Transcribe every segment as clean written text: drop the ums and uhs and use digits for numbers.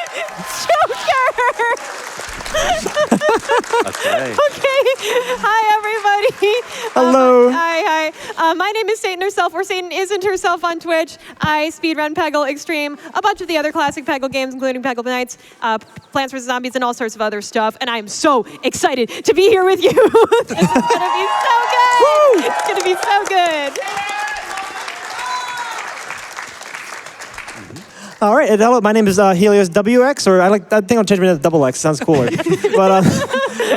Okay. Hi, everybody. Hello. Hi. My name is SatanHerself, or Satan Isn't Herself on Twitch. I speedrun Peggle Extreme, a bunch of the other classic Peggle games, including Peggle Nights, Plants vs. Zombies, and all sorts of other stuff. And I'm so excited to be here with you. This is going to be so good. Woo! It's going to be so good. All right, hello, my name is HeliosWX, or I think I'll change my name to Double X, sounds cooler. But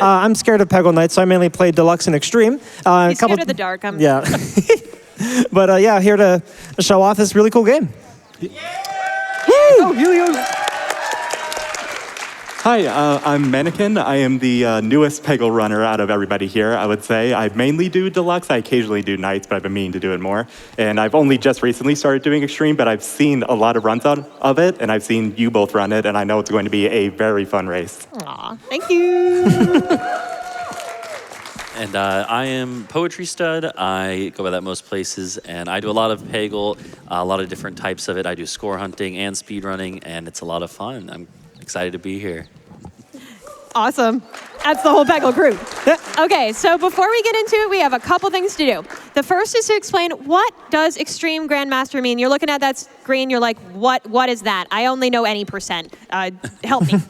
I'm scared of Peggle Nights, so I mainly play Deluxe and Extreme. He's scared of the dark. Yeah. But yeah, here to show off this really cool game. Woo! Oh, Helios! Hi, I'm Mannequin. I am the newest Peggle runner out of everybody here, I would say. I mainly do Deluxe. I occasionally do Nights, but I've been meaning to do it more. And I've only just recently started doing Extreme, but I've seen a lot of runs out of it, and I've seen you both run it, and I know it's going to be a very fun race. Aw, thank you. And I am PoetryStud. I go by that most places, and I do a lot of Peggle, a lot of different types of it. I do score hunting and speedrunning, and it's a lot of fun. I'm excited to be here. Awesome. That's the whole Peggle crew. Okay, so before we get into it, we have a couple things to do. The first is to explain, what does Extreme Grandmaster mean? You're looking at that screen, you're like, what is that? I only know any percent. Help me.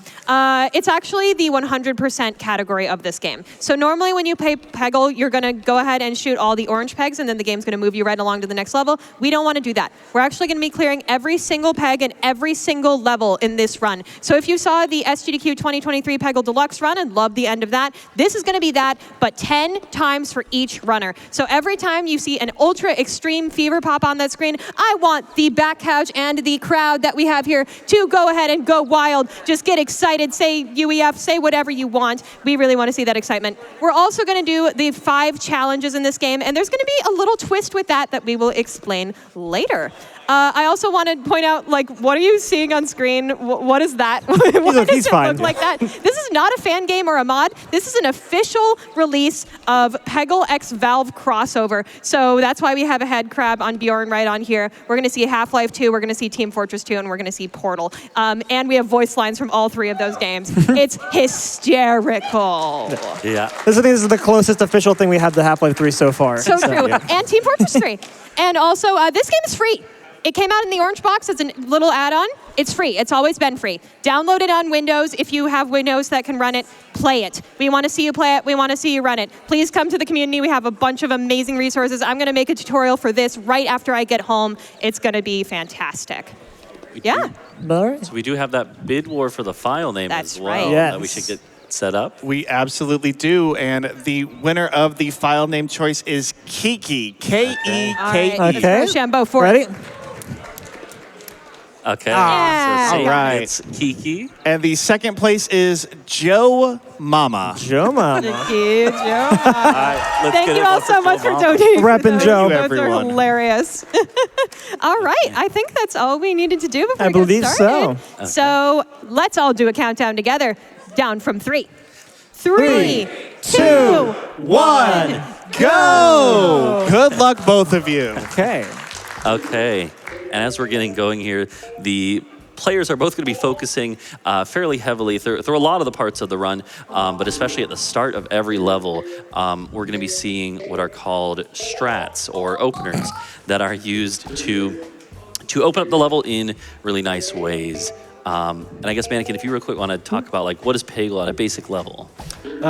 It's actually the 100% category of this game. So normally when you play Peggle, you're going to go ahead and shoot all the orange pegs, and then the game's going to move you right along to the next level. We don't want to do that. We're actually going to be clearing every single peg and every single level in this run. So if you saw the SGDQ 2023 Peggle Deluxe run and loved the end of that, this is going to be that, but 10 times for each runner. So every time you see an ultra extreme fever pop on that screen, I want the back couch and the crowd that we have here to go ahead and go wild. Just get excited, say UEF, say whatever you want. We really want to see that excitement. We're also going to do the 5 challenges in this game, and there's going to be a little twist with that we will explain later. I also want to point out, like, what are you seeing on screen? What is that? Why does it look like that? This is not a fan game or a mod. This is an official release of Peggle X Valve crossover. So that's why we have a head crab on Bjorn right on here. We're going to see Half-Life 2, we're going to see Team Fortress 2, and we're going to see Portal. And we have voice lines from all 3 of those games. It's hysterical. Yeah. This is the closest official thing we have to Half-Life 3 so far. So true. Yeah. And Team Fortress 3. And also, this game is free. It came out in the orange box as a little add-on. It's free. It's always been free. Download it on Windows. If you have Windows that can run it, play it. We want to see you play it. We want to see you run it. Please come to the community. We have a bunch of amazing resources. I'm going to make a tutorial for this right after I get home. It's going to be fantastic. Yeah. So we do have that bid war for the file name as well. Right. Yes. That we should get set up. We absolutely do, and the winner of the file name choice is Kiki. K-E-K-E. All right, Okay. let's go Shambo for Ready? it. Okay. Yeah. So All right. it's Kiki. And the second place is Joe Mama. Joe Mama. Thank you, Joe. Let's Thank get you it all up so for much for Joe Mama. donating. Reppin' Joe. Those everyone. are hilarious. All right, I think that's all we needed to do before I we believe get started. so. So let's all do a countdown together. Down from 3. 3, 2, 1, go! Good luck, both of you. Okay. Okay. And as we're getting going here, the players are both going to be focusing fairly heavily through a lot of the parts of the run, but especially at the start of every level, we're going to be seeing what are called strats or openers that are used to open up the level in really nice ways. And I guess, Mannequin, if you real quick want to talk about, like, what is Peggle at a basic level?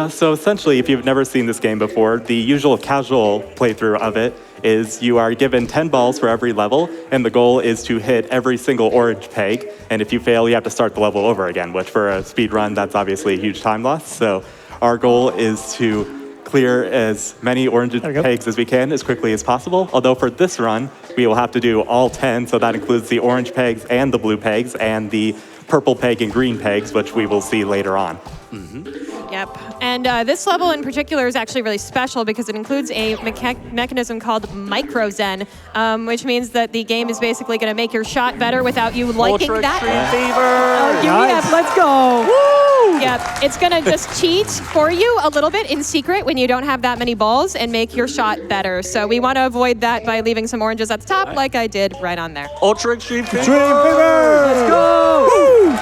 So essentially, if you've never seen this game before, the usual casual playthrough of it is you are given 10 balls for every level, and the goal is to hit every single orange peg. And if you fail, you have to start the level over again, which for a speed run, that's obviously a huge time loss. So our goal is to clear as many orange pegs as we can as quickly as possible. Although for this run, we will have to do all 10, so that includes the orange pegs and the blue pegs and the purple peg and green pegs, which we will see later on. Yep. And this level in particular is actually really special because it includes a mechanism called micro zen, which means that the game is basically going to make your shot better without you liking Ultra that. Extreme Fever! Nice. Let's go. Woo! Yep. It's going to just cheat for you a little bit in secret when you don't have that many balls and make your shot better. So we want to avoid that by leaving some oranges at the top, like I did right on there. Ultra Extreme Fever! Extreme Fever! Let's go. Woo!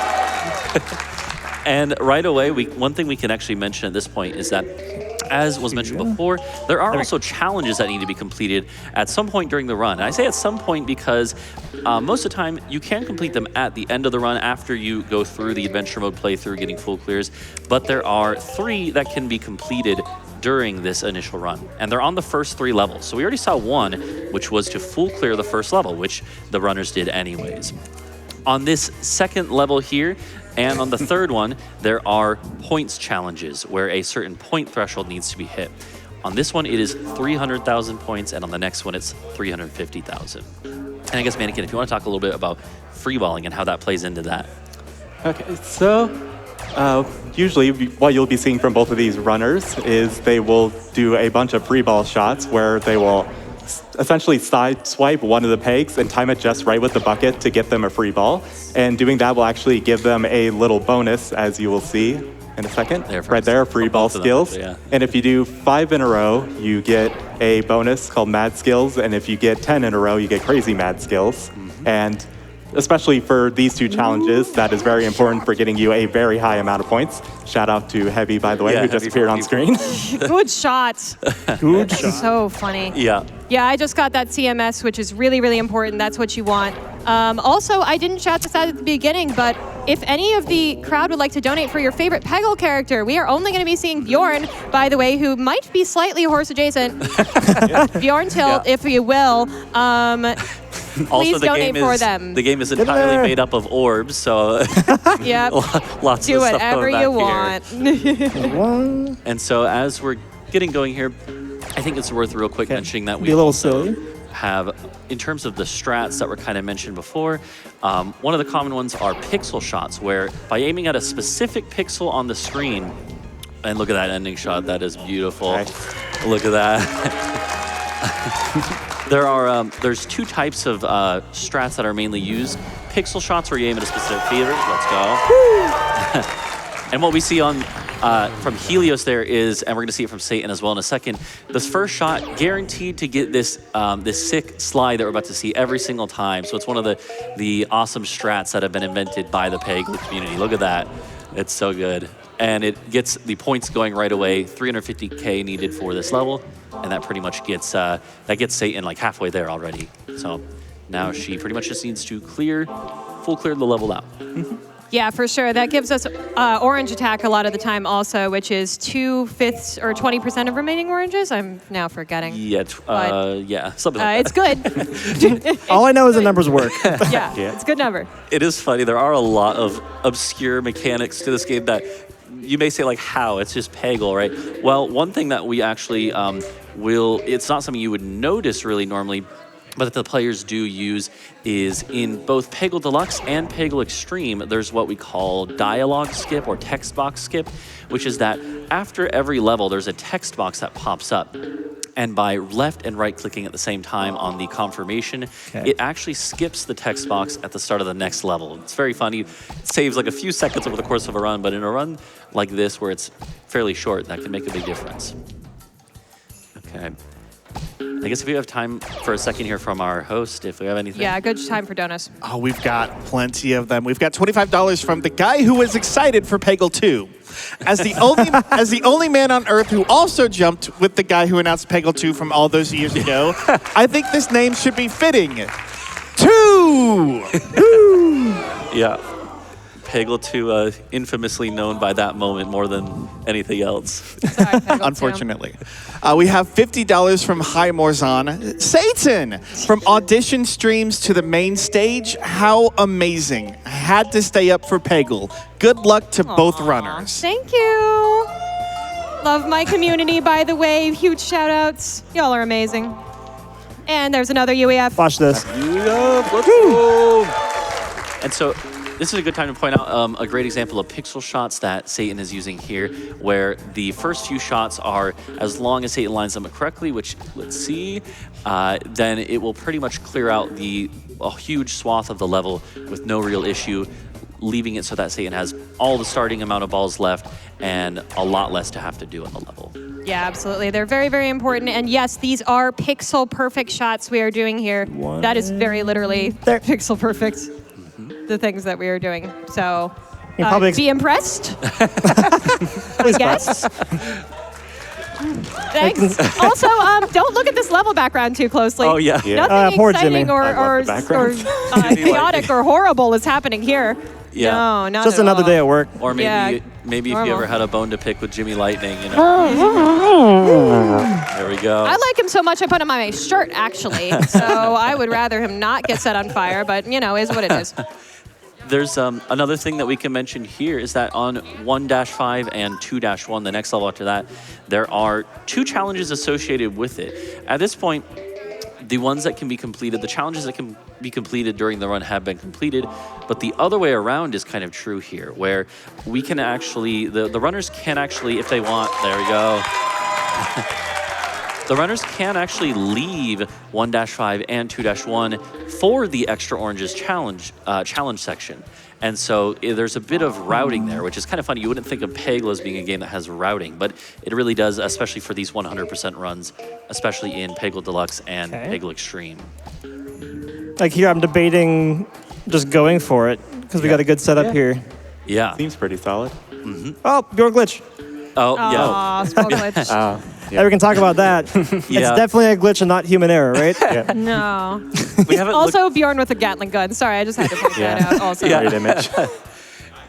And right away, one thing we can actually mention at this point is that, as was mentioned before, there are also challenges that need to be completed at some point during the run. And I say at some point because most of the time you can complete them at the end of the run after you go through the adventure mode playthrough, getting full clears. But there are 3 that can be completed during this initial run, and they're on the first 3 levels. So we already saw one, which was to full clear the first level, which the runners did anyways. On this second level here, and on the third one, there are points challenges where a certain point threshold needs to be hit. On this one, it is 300,000 points, and on the next one, it's 350,000. And I guess, Mannequin, if you want to talk a little bit about freeballing and how that plays into that. Okay, so usually what you'll be seeing from both of these runners is they will do a bunch of free ball shots where they will essentially side swipe one of the pegs and time it just right with the bucket to get them a free ball. And doing that will actually give them a little bonus, as you will see in a second. Right there, free ball skills. Yeah. And if you do 5 in a row, you get a bonus called Mad Skills. And if you get 10 in a row, you get Crazy Mad Skills. And especially for these 2 challenges, that is very important for getting you a very high amount of points. Shout out to Heavy, by the way, who just appeared on screen. Good shot. Good shot. So funny. Yeah. Yeah, I just got that CMS, which is really, really important. That's what you want. Also, I didn't shout this out at the beginning, but if any of the crowd would like to donate for your favorite Peggle character, we are only going to be seeing Bjorn, by the way, who might be slightly horse adjacent. Bjorn Tilt, if you will. Please donate for them. The game is entirely made up of orbs, so Yep. lots Do of stuff whatever going you back here. want. And so as we're getting going here, I think it's worth real quick mentioning that we Be a little also silly. have, in terms of the strats that were kind of mentioned before, one of the common ones are pixel shots, where by aiming at a specific pixel on the screen, and look at that ending shot, that is beautiful. Nice. Look at that. There's 2 types of strats that are mainly used. Pixel shots where you aim at a specific theater. Let's go. And what we see on from Helios there is, and we're going to see it from Satan as well in a second, this first shot guaranteed to get this this sick slide that we're about to see every single time. So it's one of the awesome strats that have been invented by the Peggle community. Look at that. It's so good. And it gets the points going right away. 350K needed for this level, and that pretty much gets Satan like halfway there already. So now she pretty much just needs to full clear the level out. Yeah, for sure. That gives us orange attack a lot of the time also, which is 2/5 or 20% of remaining oranges. I'm now forgetting. Yeah, yeah, something like It's good. All I know is the numbers work. Yeah, it's a good number. It is funny. There are a lot of obscure mechanics to this game that you may say, like, how? It's just Peggle, right? Well, one thing that we actually it's not something you would notice really normally, but that the players do use is in both Peggle Deluxe and Peggle Extreme, there's what we call dialogue skip or text box skip, which is that after every level, there's a text box that pops up. And by left and right clicking at the same time on the confirmation, it actually skips the text box at the start of the next level. It's very funny. It saves like a few seconds over the course of a run, but in a run like this where it's fairly short, that can make a big difference. Okay. I guess if you have time for a second here from our host, if we have anything. Yeah, good time for donuts. Oh, we've got plenty of them. We've got $25 from the guy who was excited for Peggle 2. As the only man on Earth who also jumped with the guy who announced Peggle 2 from all those years ago, I think this name should be fitting. 2! Yeah. Peggle 2, infamously known by that moment more than anything else. Sorry, Peggle 2. Unfortunately. We have $50 from Hi Morzan. Satan! From audition streams to the main stage, how amazing. I had to stay up for Peggle. Good luck to both runners. Thank you. Love my community, by the way. Huge shout outs. Y'all are amazing. And there's another UEF. Watch this. Let's go! And so this is a good time to point out a great example of pixel shots that Satan is using here, where the first few shots are, as long as Satan lines them up correctly, which, let's see, then it will pretty much clear out a huge swath of the level with no real issue, leaving it so that Satan has all the starting amount of balls left and a lot less to have to do on the level. Yeah, absolutely. They're very, very important. And yes, these are pixel perfect shots we are doing here. That is very literally pixel perfect. The things that we are doing. So probably be impressed. I guess. Thanks. Also, don't look at this level background too closely. Oh, yeah. Nothing poor exciting Jimmy. or chaotic or horrible is happening here. Yeah. No, not Just at another all. day at work. Or maybe, Yeah, maybe if normal. you ever had a bone to pick with Jimmy Lightning, you know. There we go. I like him so much I put him on my shirt, actually. So I would rather him not get set on fire, but, is what it is. There's another thing that we can mention here is that on 1-5 and 2-1, the next level after that, there are 2 challenges associated with it. At this point, the ones that can be completed, the challenges that can be completed during the run have been completed, but the other way around is kind of true here, where we can actually, the runners can actually, if they want, there we go. The runners can actually leave 1-5 and 2-1 for the extra oranges challenge section. And so there's a bit of routing there, which is kind of funny. You wouldn't think of Peggle as being a game that has routing, but it really does, especially for these 100% runs, especially in Peggle Deluxe and Peggle Extreme. Like here, I'm debating just going for it because we got a good setup here. Yeah. Seems pretty solid. Oh, your glitch. Oh, yeah. Aw, small glitch. Yeah, we can talk about that. It's definitely a glitch and not human error, right? No. We haven't Also, Bjorn with a Gatling gun. Sorry, I just had to point that out also. Great image.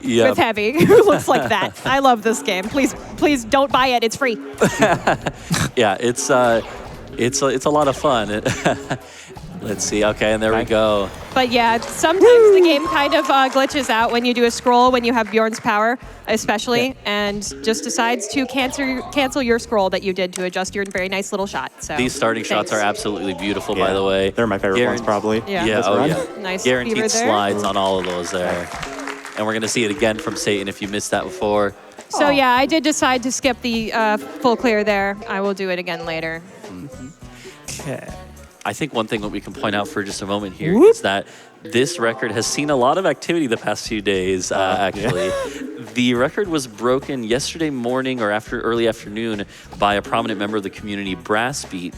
With Heavy, who looks like that. I love this game. Please don't buy it. It's free. Yeah, it's a lot of fun. Let's see. Okay, and there we go. But yeah, sometimes the game kind of glitches out when you do a scroll, when you have Bjorn's power, especially, and just decides to cancel your scroll that you did to adjust your very nice little shot. So These starting shots are absolutely beautiful, by the way. They're my favorite ones, probably. Yeah. Yeah, This run. yeah. Nice beaver Guaranteed there. slides on all of those there. And we're going to see it again from Satan if you missed that before. So yeah, I did decide to skip the full clear there. I will do it again later. Okay. I think one thing that we can point out for just a moment here is that this record has seen a lot of activity the past few days, actually. The record was broken yesterday morning or early afternoon by a prominent member of the community, Brassbeat.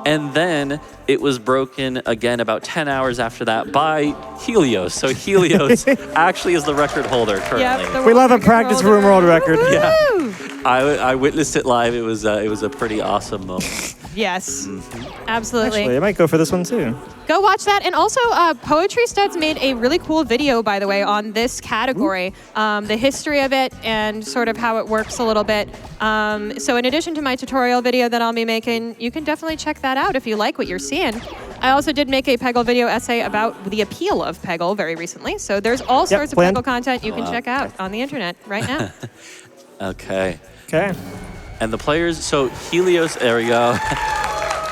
And then it was broken again about 10 hours after that by Helios. So Helios actually is the record holder currently. Yep, We love a practice room world record. Yeah. I witnessed it live. It was a pretty awesome moment. Yes, absolutely. Actually, I might go for this one too. Go watch that. And also, PoetryStud's made a really cool video, by the way, on this category, the history of it and sort of how it works a little bit. So in addition to my tutorial video that I'll be making, you can definitely check that out if you like what you're seeing. I also did make a Peggle video essay about the appeal of Peggle very recently. So there's all sorts of Peggle content you can check out on the internet right now. Okay. Okay. And the players, so Helios, there we go.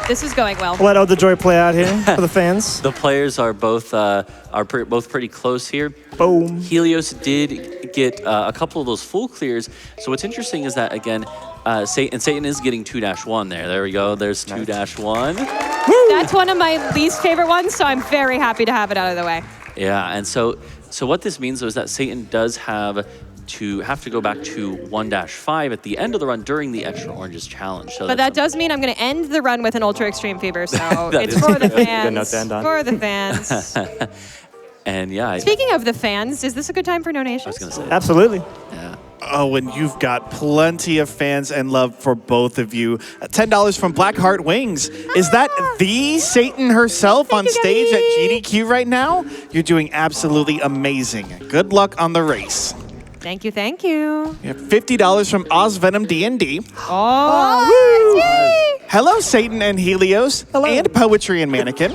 This is going well. We'll let Ode the Joy play out here for the fans. The players are both both pretty close here. Boom. Helios did get a couple of those full clears. So what's interesting is that, again, Satan is getting 2-1 there. There we go. There's 2-1. That's one of my least favorite ones, so I'm very happy to have it out of the way. Yeah, and so what this means though is that Satan does have to go back to 1-5 at the end of the run during the extra oranges challenge. So But that does mean I'm going to end the run with an ultra extreme fever, so it's is for the good note fans. to end on. For the fans. And yeah, Speaking of the fans, is this a good time for donations? I was gonna say, Absolutely. yeah. Oh, and you've got plenty of fans and love for both of you. $10 from Blackheart Wings. Is that the Satan herself on you, stage at Gabby. GDQ right now? You're doing absolutely amazing. Good luck on the race. Thank you, thank you. You have $50 from Ozvenom D&D. Oh, yay! Hello, Satan and Helios. And Poetry and Mannequin.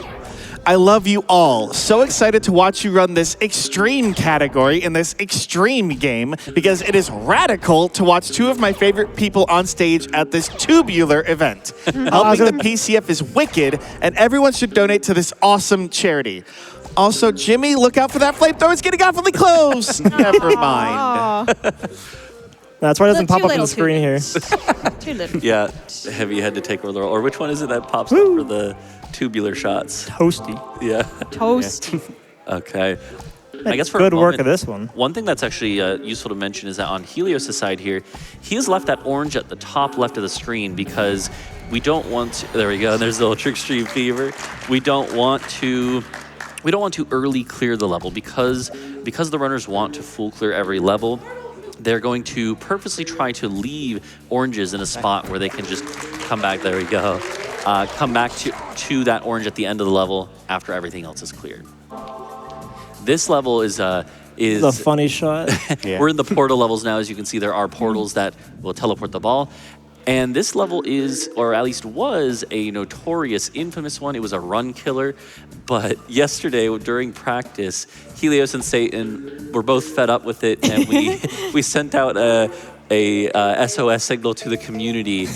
I love you all. So excited to watch you run this extreme category in this extreme game because it is radical to watch two of my favorite people on stage at this tubular event. Helping the PCF is wicked, and everyone should donate to this awesome charity. Also, Jimmy, look out for that flamethrower. It's getting awfully close. Never mind. That's why it doesn't Too pop up on little, the screen here. Too little. Yeah, Heavy had to take over the role. Or which one is it that pops up for the tubular shots? Toasty. Yeah. Toast. Okay. I guess for Good a work moment, of this one. One thing that's actually useful to mention is that on Helios' side here, he has left that orange at the top left of the screen because we don't want to, there we go, there's the Ultra Extreme Fever. We don't want to we don't want to early clear the level because the runners want to full clear every level. They're going to purposely try to leave oranges in a spot where they can just come back. There we go. Come back to that orange at the end of the level after everything else is cleared. This level is a funny shot. Yeah. We're in the portal levels now. As you can see, there are portals that will teleport the ball. And this level is, or at least was, a notorious, infamous one. It was a run killer. But yesterday, during practice, Helios and Satan were both fed up with it, and we sent out a SOS signal to the community,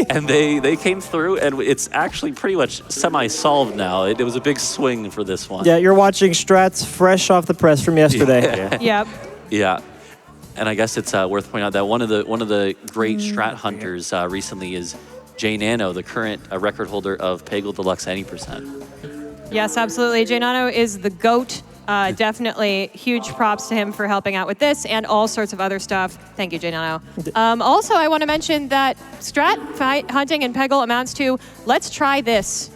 and they came through, and it's actually pretty much semi-solved now. It was a big swing for this one. Yeah, you're watching strats fresh off the press from yesterday. Yeah. Yep. Yeah. And I guess it's worth pointing out that one of the great strat hunters recently is Jay Nano, the current record holder of Peggle Deluxe any %. Yes, absolutely. Jay Nano is the GOAT. Definitely huge props to him for helping out with this and all sorts of other stuff. Thank you, Jay Nano. Also, I want to mention that strat hunting in Peggle amounts to, let's try this.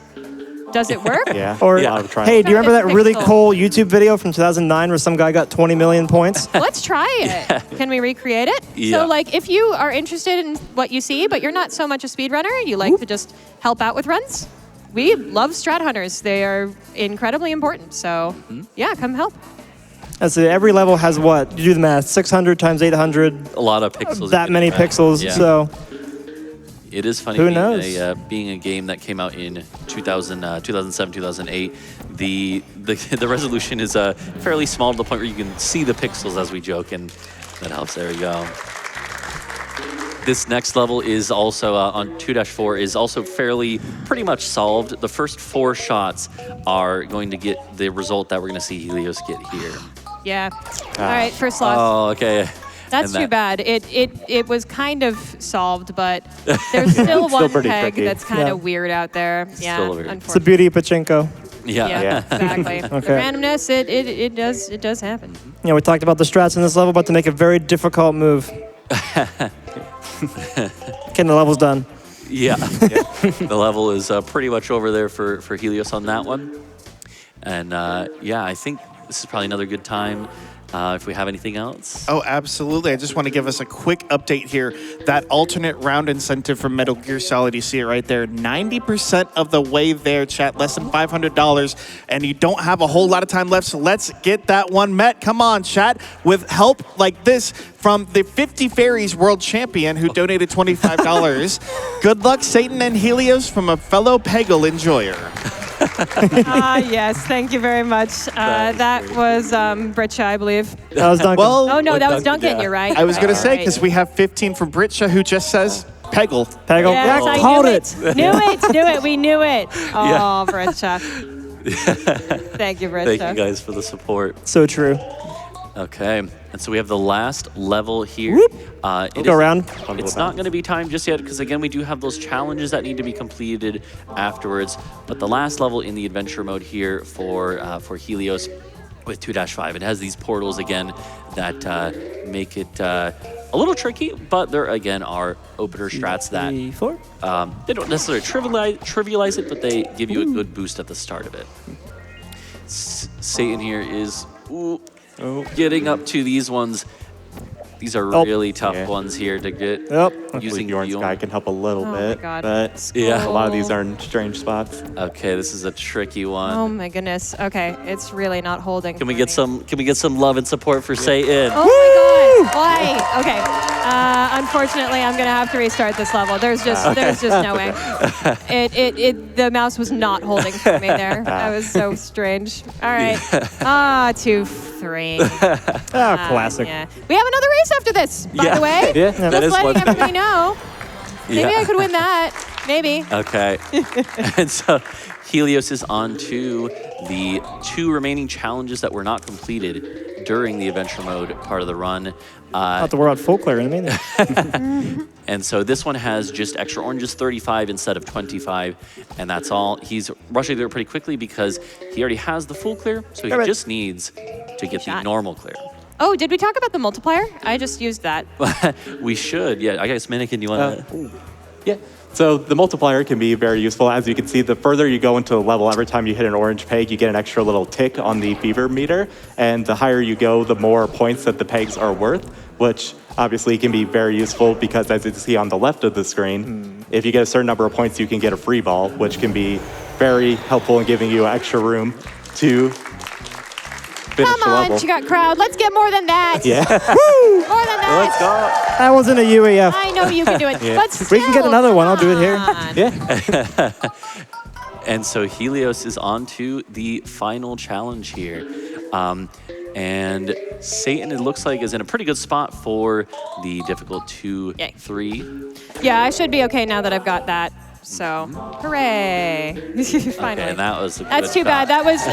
Does it work? Yeah. Or, Yeah, I'll try hey, it. do you remember that really Pixel. cool YouTube video from 2009 where some guy got 20 million points? Let's try it. Can we recreate it? Yeah. So, like, if you are interested in what you see, but you're not so much a speedrunner, you like to just help out with runs, we love strat hunters. They are incredibly important. So, yeah, come help. That's it. Every level has what? You do the math. 600 times 800. A lot of pixels. That many pixels. Yeah. So It is funny Who being knows? Being a game that came out in 2007, 2008. The resolution is fairly small to the point where you can see the pixels as we joke, and that helps. There we go. This next level is also on 2-4 is also pretty much solved. The first 4 shots are going to get the result that we're going to see Helios get here. Yeah. All right, first loss. Oh, okay. That's And too bad. It was kind of solved, but there's still one pretty peg tricky. that's kind Yeah. of weird out there. Yeah, Still weird. it's the beauty of pachinko. Yeah. Yeah, exactly. The Okay. randomness, it does happen. Yeah, we talked about the strats in this level, about to make a very difficult move. Okay, the level's done. Yeah. The level is pretty much over there for Helios on that one. And yeah, I think this is probably another good time if we have anything else. Oh, absolutely. I just want to give us a quick update here. That alternate round incentive from Metal Gear Solid, you see it right there, 90% of the way there, chat, less than $500, and you don't have a whole lot of time left, so let's get that one met. Come on, chat, with help like this from the 50 Fairies World Champion who donated $25. Good luck, Satan and Helios, from a fellow Peggle enjoyer. Yes, thank you very much. That was Britcha, I believe. That was Duncan. Well, Oh, no, that was Duncan, Duncan, yeah. you're right. I was going to say, Right. because we have 15 from Britcha who just says Peggle. Peggle. Yes, Yeah, I called knew it. Knew it. We knew it. Oh, Britcha. Thank you, Britcha. Thank you guys for the support. So true. Okay, and so we have the last level here. Go around. It's not going to be timed just yet because, again, we do have those challenges that need to be completed afterwards. But the last level in the adventure mode here for Helios with 2-5, it has these portals again that make it a little tricky, but there, again, are opener strats that 4. they don't necessarily trivialize it, but they give you a good boost at the start of it. Satan here is getting up to these ones. These are really tough ones here to get. Using Bjorn's the guy can help a little Oh my bit, God. but Yeah. a lot of these are in strange spots. Okay, this is a tricky one. Oh my goodness. Okay, it's really not holding. Can we for get me. some? Can we get some love and support for Satan? Oh my God! Why? Okay. Unfortunately, I'm gonna have to restart this level. There's just no way. The mouse was not holding for me there. That was so strange. All right. 2-3. Classic. Yeah. We have another race after this, by the way. Yeah. That Just is letting one. everybody know. Maybe Yeah. I could win that. Maybe. Okay. And so Helios is on to the 2 remaining challenges that were not completed during the adventure mode part of the run. Not the world full clear in a minute. And so this one has just extra oranges, 35 instead of 25, and that's all. He's rushing through it pretty quickly because he already has the full clear, so he just needs to get the Shot. normal clear. Oh, did we talk about the multiplier? I just used that. We should, yeah. I guess, Mannequin, you want to? Yeah. So the multiplier can be very useful. As you can see, the further you go into the level, every time you hit an orange peg, you get an extra little tick on the fever meter. And the higher you go, the more points that the pegs are worth, which obviously can be very useful because as you see on the left of the screen, if you get a certain number of points, you can get a free ball, which can be very helpful in giving you extra room to finish Come the on, level. you got crowd. Let's get more than that. Yeah. More than that. Let's go. That wasn't a UAF. I know you can do it, but still, We can get another one. I'll do it here. come on. Yeah. And so Helios is on to the final challenge here. And Satan, it looks like, is in a pretty good spot for the difficult 2, Yay. 3. Yeah, I should be okay now that I've got that. So, hooray! Finally. Okay, and that was a good That's too shot. bad. That was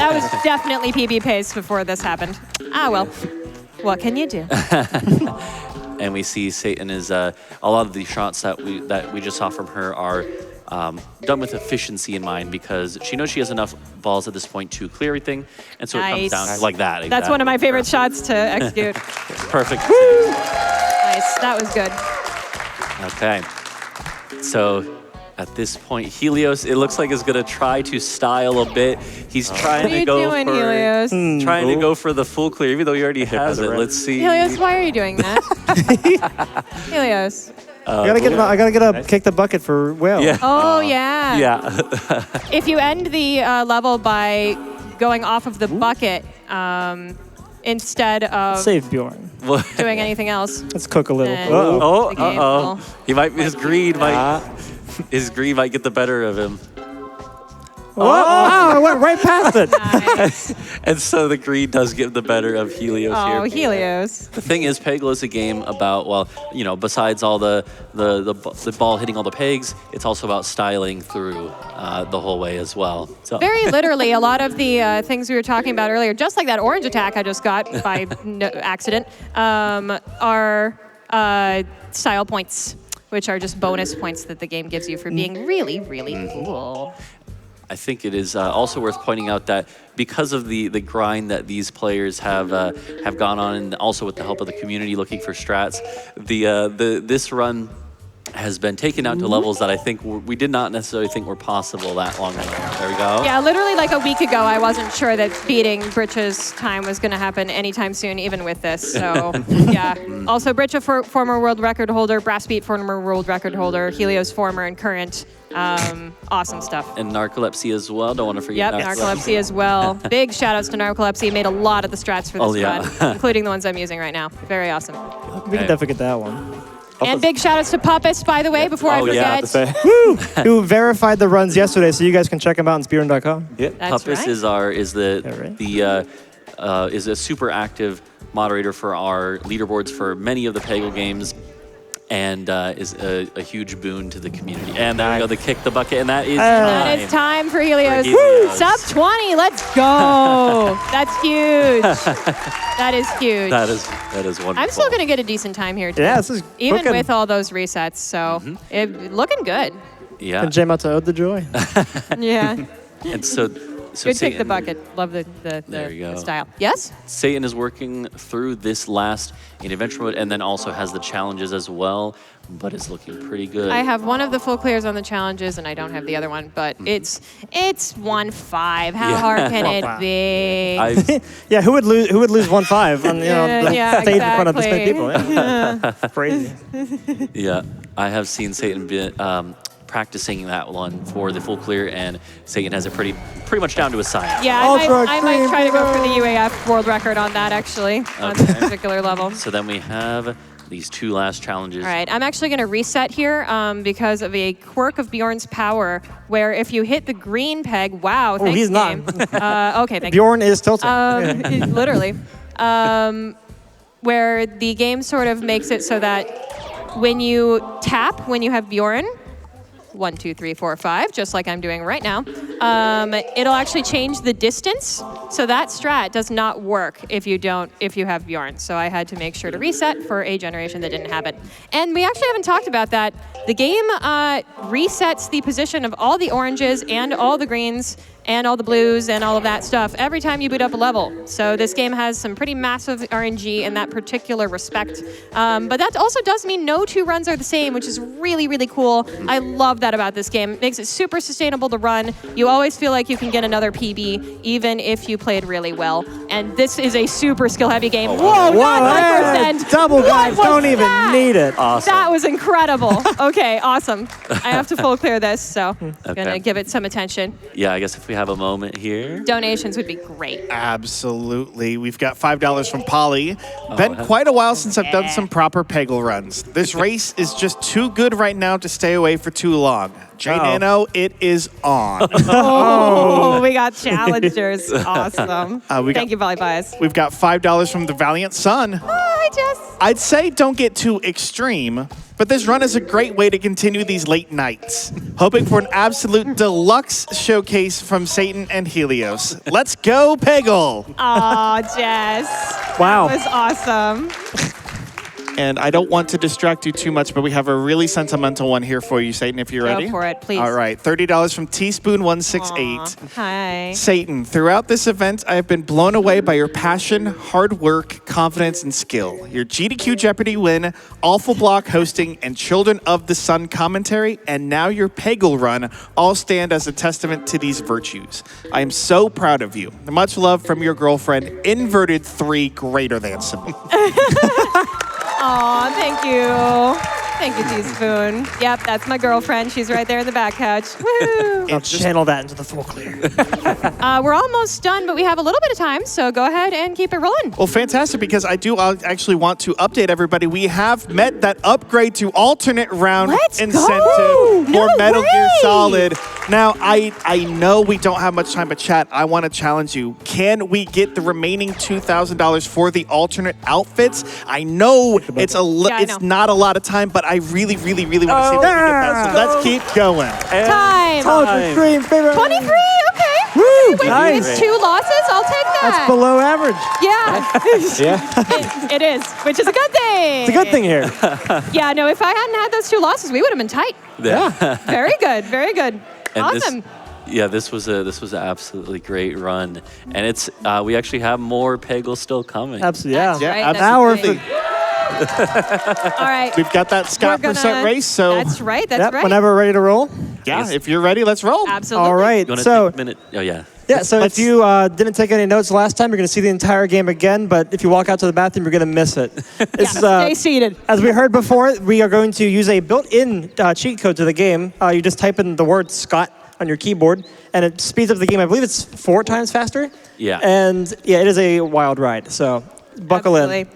definitely PB pace before this happened. Ah well, what can you do? And we see Satan is a lot of the shots that we just saw from her are done with efficiency in mind because she knows she has enough balls at this point to clear everything, and so it comes Nice. down to like that. That's one of my favorite shots to execute. Perfect. Nice, that was good. Okay. So at this point, Helios, it looks like, is going to try to style a bit. He's trying What are to you go doing, for Helios? trying to go for the full clear, even though he already has it. Let's see. Helios, why are you doing that? Helios. I gotta get up, kick the bucket for whale. Yeah. Oh yeah. Yeah. If you end the level by going off of the bucket instead of Save Bjorn. doing anything else, Let's cook a little. then Oh, the game uh-oh. will- He might his greed might get the better of him. Oh, I went right past it. Nice. And so the greed does get the better of Helios Oh, here. Helios. The thing is, Peggle is a game about, well, you know, besides all the ball hitting all the pegs, it's also about styling through the whole way as well. So Very literally, a lot of the things we were talking about earlier, just like that orange attack I just got by accident, are style points, which are just bonus points that the game gives you for being really, really cool. I think it is also worth pointing out that because of the grind that these players have gone on, and also with the help of the community looking for strats, this run has been taken out to levels that I think we did not necessarily think were possible that long ago. There we go. Yeah, literally like a week ago, I wasn't sure that beating Britcha's time was going to happen anytime soon, even with this. So, yeah. Also, Britcha, former world record holder, Brassbeat, former world record holder, Helios, former and current. Awesome stuff. And narcolepsy as well. Don't want to forget Yep, narcolepsy as well. Big shout outs to narcolepsy. Made a lot of the strats for this run, including the ones I'm using right now. Very awesome. We can definitely get that one. And big shout outs to Puppis, by the way, before I forget. Woo! Who verified the runs yesterday, so you guys can check them out on speedrun.com. Yep. That's Puppis right. is a super active moderator for our leaderboards for many of the Peggle games, and is a huge boon to the community. And there we go, the kick the bucket, and that is That is time for Helios. For Helios. Sub 20, let's go. That's huge. That is huge. That is wonderful. I'm still going to get a decent time here, too. Yeah, this is Even cooking. with all those resets, so looking good. Yeah. And J-Mata owed the joy. Yeah. And so Good kick the bucket. Love the There you go. style. Yes? Satan is working through this last in adventure mode, and then also has the challenges as well, but it's looking pretty good. I have one of the full clears on the challenges, and I don't have the other one, but it's 1-5. How hard can it be? Yeah, who would lose 1-5 on the stage in front of this many people? Yeah. Crazy. Yeah, I have seen Satan be, practicing that one for the full clear, and Satan has it pretty much down to a science. Yeah, Ultra I might try to go for the cream. UAF world record on that, actually, on this particular level. So then we have these two last challenges. All right, I'm actually going to reset here because of a quirk of Bjorn's power, where if you hit the green peg, wow, thanks, he's not. game. Okay, thank you. Bjorn is tilting. Literally. Where the game sort of makes it so that when you tap, when you have Bjorn, 1, 2, 3, 4, 5, just like I'm doing right now, it'll actually change the distance. So that strat does not work if you have Bjorn. So I had to make sure to reset for a generation that didn't have it. And we actually haven't talked about that. The game resets the position of all the oranges and all the greens and all the blues and all of that stuff every time you boot up a level. So this game has some pretty massive RNG in that particular respect. But that also does mean no two runs are the same, which is really, really cool. I love that about this game. It makes it super sustainable to run. You always feel like you can get another PB, even if you played really well. And this is a super skill-heavy game. Whoa, not 1%. Double, guys. Don't even need it. Awesome. That was incredible. Okay, awesome. I have to full clear this, so I'm going to give it some attention. Yeah, I guess if we have a moment here. Donations would be great. Absolutely. We've got $5 from Polly. Been quite a while since I've done some proper Peggle runs. This race is just too good right now to stay away for too long. J Nano, it is on. Oh, we got challengers. Awesome. Thank you, Volley Bias. We've got $5 from the Valiant Sun. Hi, Jess. I'd say don't get too extreme, but this run is a great way to continue these late nights. Hoping for an absolute deluxe showcase from Satan and Helios. Let's go, Peggle! Aw, Jess. Wow. That was awesome. And I don't want to distract you too much, but we have a really sentimental one here for you, Satan, if you're ready. Go for it, please. All right, $30 from Teaspoon168. Aw, hi. Satan, throughout this event, I have been blown away by your passion, hard work, confidence, and skill. Your GDQ Jeopardy win, Awful Block hosting, and Children of the Sun commentary, and now your Peggle run all stand as a testament to these virtues. I am so proud of you. Much love from your girlfriend, inverted 3 greater than symbol. Aw, thank you. Thank you, Teaspoon. Yep, that's my girlfriend. She's right there in the back couch. Woo! I'll channel that into the full clear. We're almost done, but we have a little bit of time, so go ahead and keep it rolling. Well, fantastic, because I do actually want to update everybody. We have met that upgrade to alternate round Let's incentive go! for No Metal Gear way! Solid. Now, I know we don't have much time, but chat, I want to challenge you. Can we get the remaining $2,000 for the alternate outfits? I know it's I know. not a lot of time, but I really, really, really want to see if we can get that. So let's keep going. Time. Ultra Stream favorite. 23, okay. Woo! Wait, Nice. it's 2 losses? I'll take that. That's below average. Yeah. Yeah. It is, which is a good thing. It's a good thing here. Yeah, no, if I hadn't had those 2 losses, we would have been tight. Yeah. Very good, very good. And Awesome. This was an absolutely great run, and it's we actually have more Peggle still coming. Absolutely. Yeah. That's right, that's Hour the thing. for All right. We've got that Scott percent race, so That's right, that's Yep, right. whenever we're ready to roll. yeah, if you're ready, let's roll. Absolutely. All right. You want to So take a minute? Oh yeah. yeah, so if you didn't take any notes last time, you're going to see the entire game again. But if you walk out to the bathroom, you're going to miss it. It's, Stay seated. As we heard before, we are going to use a built-in cheat code to the game. You just type in the word Scott on your keyboard, and it speeds up the game. I believe it's 4 times faster. Yeah. And yeah, it is a wild ride. So buckle in.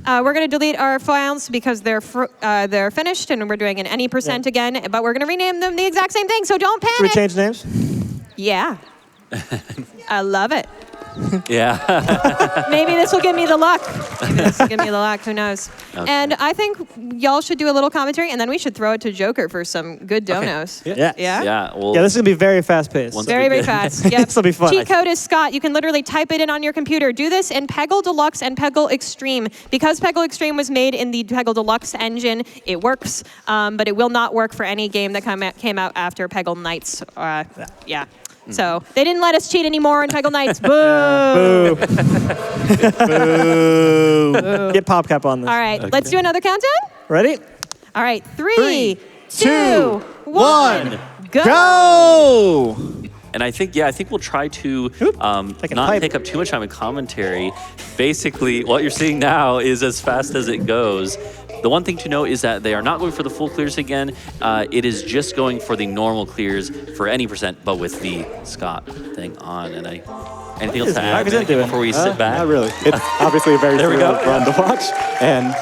We're going to delete our files because they're finished, and we're doing an any % again. But we're going to rename them the exact same thing, so don't panic. Should we change names? Yeah. I love it. Yeah. Maybe this will give me the luck. Maybe this will give me the luck. Who knows? Okay. And I think y'all should do a little commentary, and then we should throw it to Joker for some good donos. Yeah. Yeah? Yeah. Well. Yeah, this is going to be very fast-paced. Once- Very, very fast. Yep. This will be fun. Cheat code is Scott. You can literally type it in on your computer. Do this in Peggle Deluxe and Peggle Extreme. Because Peggle Extreme was made in the Peggle Deluxe engine, it works, but it will not work for any game that came out after Peggle Nights. Yeah. So they didn't let us cheat anymore in Peggle Nights. Boo! Boo. Get PopCap on this. All right, let's do another countdown. Ready? All right, 3, 3, 2, 2, 1, go! Go! And I think we'll try to Taking a not pipe. take up too much time in commentary. Basically, what you're seeing now is as fast as it goes. The one thing to note is that they are not going for the full clears again. It is just going for the normal clears for any %, but with the Scott thing on. And anything else to add before we sit back? Not really. It's obviously a very There we thrilling go. run to watch. And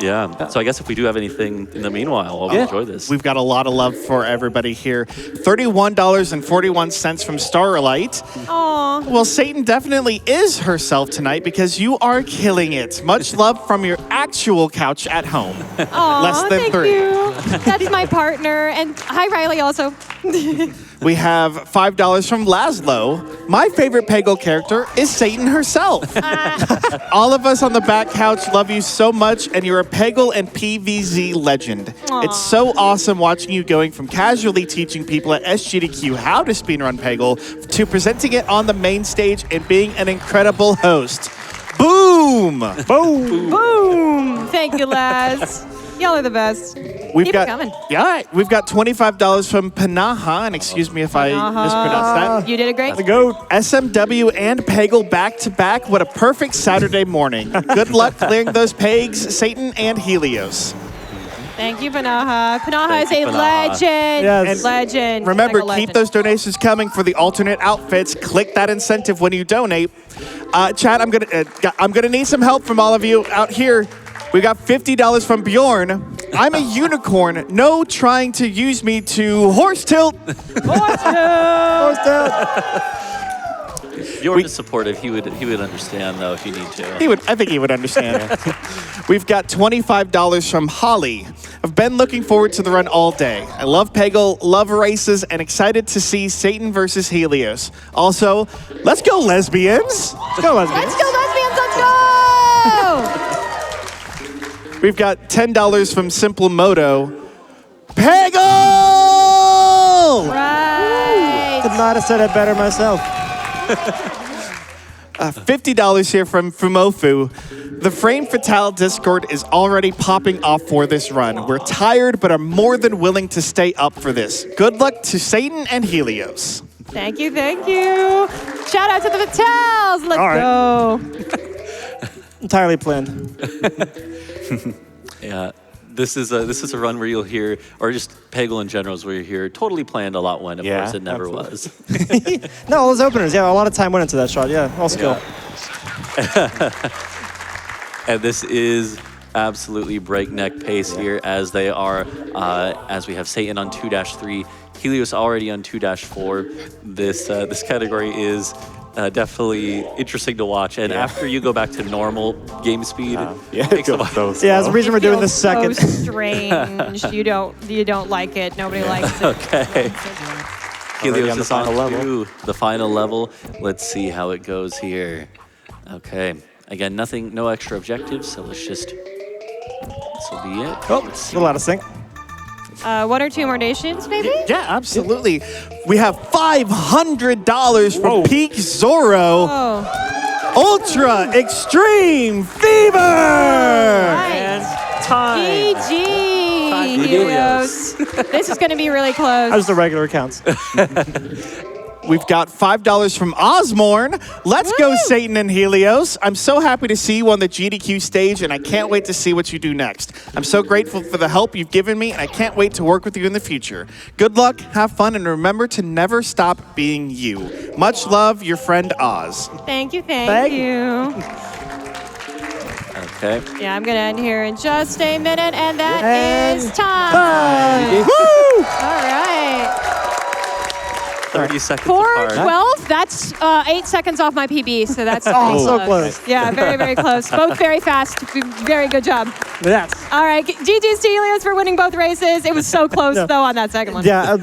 Yeah. So I guess if we do have anything in the meanwhile, while we enjoy this. We've got a lot of love for everybody here. $31.41 from Starlight. Aw. Well, Satan definitely is herself tonight because you are killing it. Much love from your actual couch at home. Aw, Less than thank 3. you. That's my partner. And hi, Riley, also. We have $5 from Laszlo. My favorite Peggle character is Satan herself. All of us on the back couch love you so much, and you're a Peggle and PVZ legend. Aw. It's so awesome watching you going from casually teaching people at SGDQ how to speedrun Peggle to presenting it on the main stage and being an incredible host. Boom! Boom! Boom! Thank you, Laz. Y'all are the best. We've Keep got it coming. yeah, we've got $25 from Panaha, and excuse me if I mispronounced that. You did it great. The GOAT. SMW and Peggle back to back. What a perfect Saturday morning. Good luck clearing those pegs, Satan and Helios. Thank you, Panaha. Panaha is Thank a you, Panaha. legend. Yes. Legend. Remember, Peggle keep legend. those donations coming for the alternate outfits. Click that incentive when you donate. Chad, I'm gonna need some help from all of you out here. We got $50 from Bjorn. I'm a unicorn. No trying to use me to horse tilt. Bjorn is supportive. He would understand though if you need to. I think he would understand. We've got $25 from Holly. I've been looking forward to the run all day. I love Peggle, love races, and excited to see Satan versus Helios. Also, let's go lesbians. Let's go, lesbians. Let's go, lesbians. Let's go. We've got $10 from Simple Moto. Peggle! Right. Could not have said it better myself. $50 here from Fumofu. The Frame Fatale Discord is already popping off for this run. We're tired, but are more than willing to stay up for this. Good luck to Satan and Helios. Thank you, thank you. Shout out to the Fatales. Let's All right. go. Entirely planned. Yeah, this is a run where you'll hear, or just Peggle in general is where you hear totally planned a lot when, of course, it never was. No, all those openers. Yeah, a lot of time went into that shot. Yeah, all skill. And this is absolutely breakneck pace here as they are, as we have Satan on 2-3, Helios already on 2-4. This category is definitely interesting to watch. And after you go back to normal game speed, Yeah, it takes a it while. goes so Yeah, that's the slow. reason we're doing this So second. strange. You don't like it. Nobody likes it. Okay. Already Helios on the is on final level. to the final level. Let's see how it goes here. Okay. Again, no extra objectives, so let's just, this will be it. Oh, Let's a see. little out of sync. One or two more nations, maybe? Yeah, absolutely. We have $500 from Peak Zorro. Oh, Ultra Extreme Fever! right. Time. GG, Helios. This is going to be really close. How's the regular counts? We've got $5 from Osmorn. Let's go, Woo! Satan and Helios. I'm so happy to see you on the GDQ stage, and I can't wait to see what you do next. I'm so grateful for the help you've given me, and I can't wait to work with you in the future. Good luck, have fun, and remember to never stop being you. Much love, your friend Oz. Thank you, thank Thank you. Okay. Yeah, I'm going to end here in just a minute, and that And is time. Woo! All right. 30 seconds 4:12. That's 8 seconds off my PB, so that's Oh, pretty so close. Yeah, very, very close. Both very fast. Very good job. Yes. All right, GG's to Helios for winning both races. It was so close, No. though, on that second one. Yeah.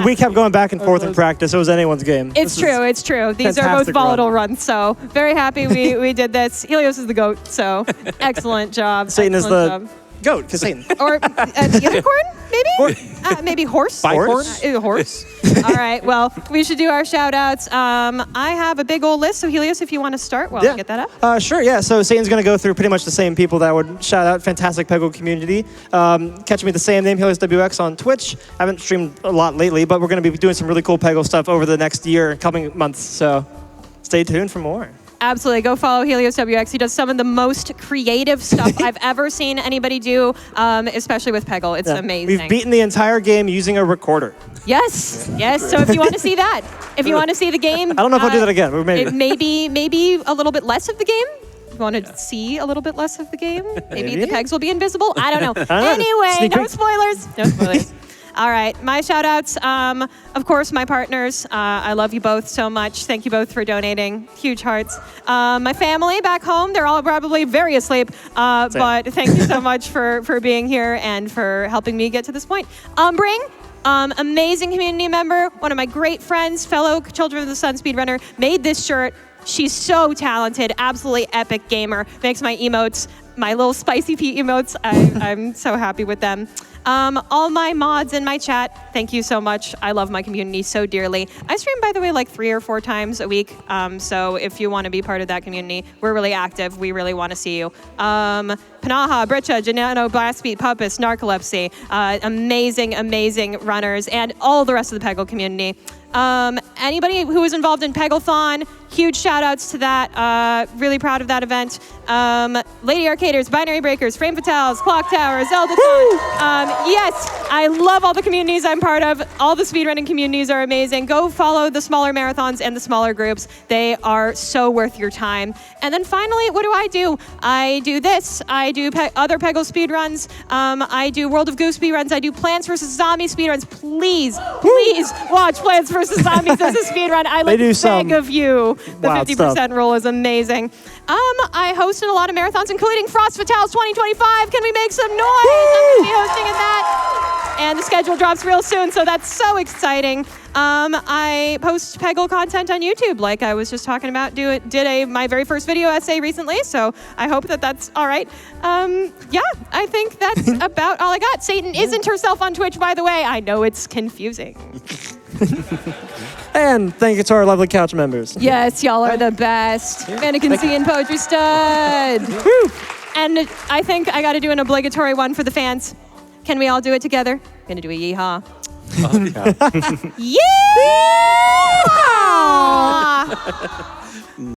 We kept going back and forth in practice. It was anyone's game. It's true, it's true. These are both fantastic volatile runs, so very happy we did this. Helios is the GOAT, so excellent job. Satan is excellent the goat, because Satan. job. Or unicorn, maybe? Maybe horse? Bicorn? Horse. All right, well, we should do our shout outs. I have a big old list, so Helios, if you want to start while I get that up. Sure, yeah. So Satan's going to go through pretty much the same people that would shout out. Fantastic Peggle community. Catch me the same name, HeliosWX on Twitch. I haven't streamed a lot lately, but we're going to be doing some really cool Peggle stuff over the next year and coming months. So stay tuned for more. Absolutely. Go follow HeliosWX. He does some of the most creative stuff I've ever seen anybody do, especially with Peggle. It's amazing. We've beaten the entire game using a recorder. Yes. Yes. So if you want to see that, if you want to see the game. I don't know if I'll do that again, but maybe. Maybe a little bit less of the game. If you want to see a little bit less of the game, maybe the pegs will be invisible. I don't know. Anyway, Sneak no peek. spoilers. No spoilers. All right, my shout outs, of course, my partners. I love you both so much. Thank you both for donating. Huge hearts. My family back home, they're all probably very asleep. But thank you so much for being here and for helping me get to this point. Bring, Amazing community member, one of my great friends, fellow Children of the Sun speedrunner, made this shirt. She's so talented, absolutely epic gamer. Makes my emotes, my little spicy Pete emotes. I'm so happy with them. All my mods in my chat, thank you so much. I love my community so dearly. I stream, by the way, like 3 or 4 times a week. So if you want to be part of that community, we're really active. We really want to see you. Panaha, Britcha, Janano, Blastbeat, Puppus, Narcolepsy, amazing, amazing runners, and all the rest of the Peggle community. Anybody who was involved in Pegglethon, huge shout outs to that. Really proud of that event. Lady Arcaders, Binary Breakers, Frame Fatales, Clock Tower, Zeldathon. Yes, I love all the communities I'm part of. All the speedrunning communities are amazing. Go follow the smaller marathons and the smaller groups. They are so worth your time. And then finally, what do? I do this. I do other Peggle speedruns. I do World of Goo speedruns. I do Plants vs. Zombies speedruns. Please watch Plants vs. Zombies as a speedrun. I beg of you. The 50% rule is amazing. I host in a lot of marathons, including Frost Fatales 2025. Can we make some noise? I'm going to be hosting in that. And the schedule drops real soon, so that's so exciting. I post Peggle content on YouTube, like I was just talking about. Did my very first video essay recently, so I hope that's all right. Yeah, I think that's about all I got. Satan isn't herself on Twitch, by the way. I know it's confusing. And thank you to our lovely couch members. Yes, y'all are the best. Mannequin C and PoetryStud. And I think I got to do an obligatory one for the fans. Can we all do it together? I'm gonna do a yeehaw. Oh, yeah. Yeah!